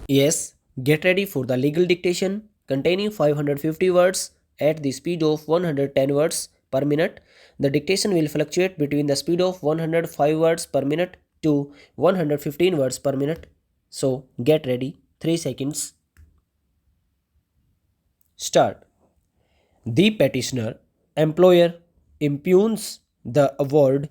Yes, get ready for the legal dictation containing 550 words at the speed of 110 words per minute. The dictation will fluctuate between the speed of 105 words per minute to 115 words per minute. So get ready. 3 seconds. Start. The petitioner, employer, impugns the award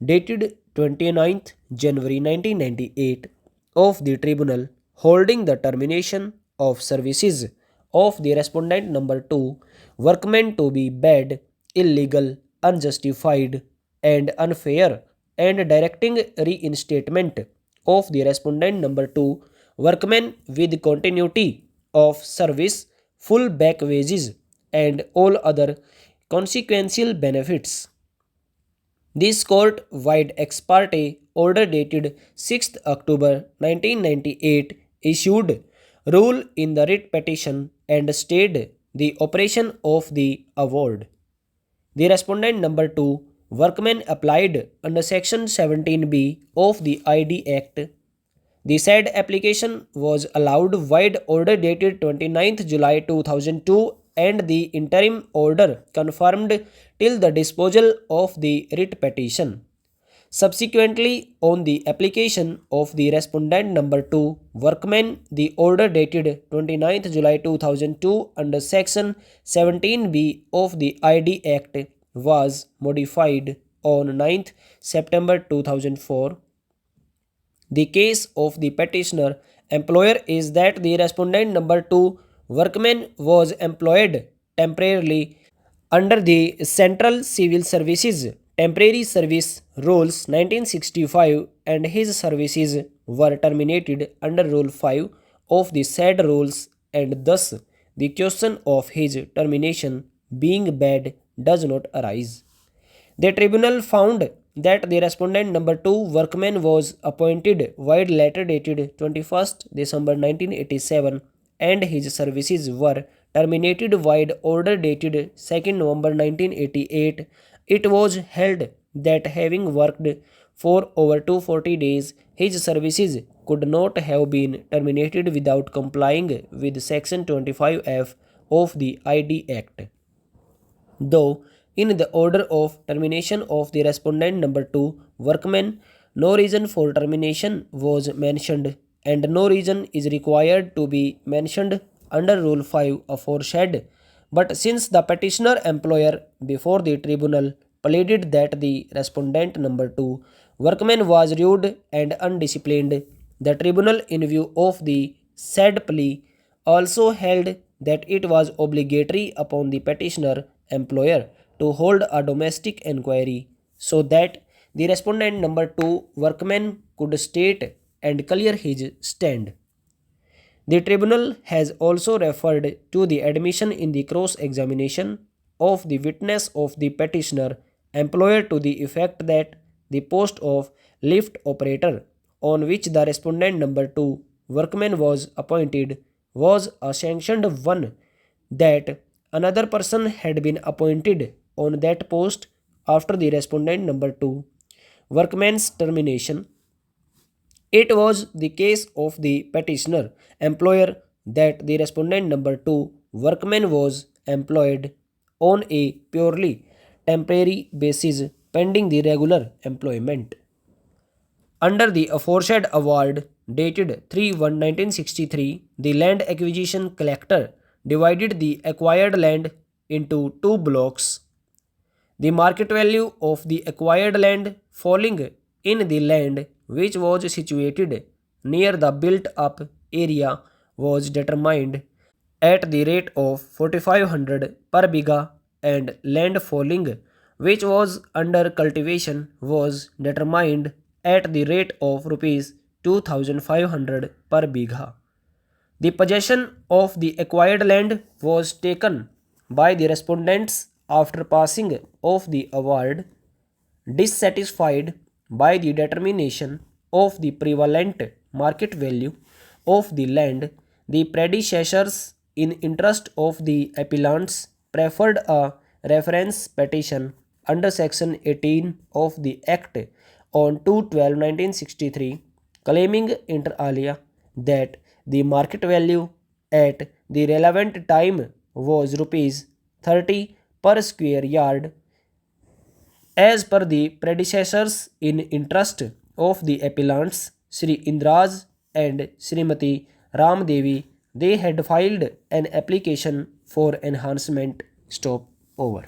dated 29th January 1998 of the tribunal holding the termination of services of the respondent number 2 workmen to be bad, illegal, unjustified, and unfair, and directing reinstatement of the respondent number 2 workmen with continuity of service, full back wages, and all other consequential benefits. This court wide ex parte order dated 6th October 1998 issued rule in the writ petition and stayed the operation of the award. The respondent number 2 workmen applied under section 17B of the ID Act. The said application was allowed wide order dated 29th July 2002 and the interim order confirmed till the disposal of the writ petition. Subsequently, on the application of the respondent number 2 workmen, the order dated 29th July 2002 under section 17B of the ID Act was modified on 9th September 2004. The case of the petitioner employer is that the respondent number 2 workman was employed temporarily under the Central Civil Services Temporary Service Rules 1965 and his services were terminated under Rule 5 of the said rules, and thus the question of his termination being bad does not arise. The tribunal found that the respondent number 2 workman was appointed wide letter dated 21st December 1987 and his services were terminated wide order dated 2nd November 1988. It was held that having worked for over 240 days, his services could not have been terminated without complying with section 25F of the ID Act. Though in the order of termination of the respondent number 2 workman, no reason for termination was mentioned and no reason is required to be mentioned under Rule 5 aforesaid. But since the petitioner employer before the tribunal pleaded that the respondent number 2 workman was rude and undisciplined, the tribunal, in view of the said plea, also held that it was obligatory upon the petitioner employer to hold a domestic inquiry so that the respondent number 2 workman could state and clear his stand. The tribunal has also referred to the admission in the cross examination of the witness of the petitioner employer to the effect that the post of lift operator on which the respondent number 2 workman was appointed was a sanctioned one, that another person had been appointed on that post after the respondent number 2 workman's termination. It was the case of the petitioner employer that the respondent number 2 workman was employed on a purely temporary basis pending the regular employment. Under the aforesaid award dated 3/1/1963, the land acquisition collector divided the acquired land into two blocks. The market value of the acquired land falling in the land which was situated near the built up area was determined at the rate of 4500 per biga, and land falling which was under cultivation was determined at the rate of rupees 2500 per biga. The possession of the acquired land was taken by the respondents after passing of the award. Dissatisfied by the determination of the prevalent market value of the land, the predecessors, in interest of the appellants, preferred a reference petition under section 18 of the Act on 2/12/1963, claiming inter alia that The market value at the relevant time was rupees 30 per square yard. As per the predecessors in interest of the appellants Sri Indraj and Srimati Ramdevi, they had filed an application for enhancement. Stop over.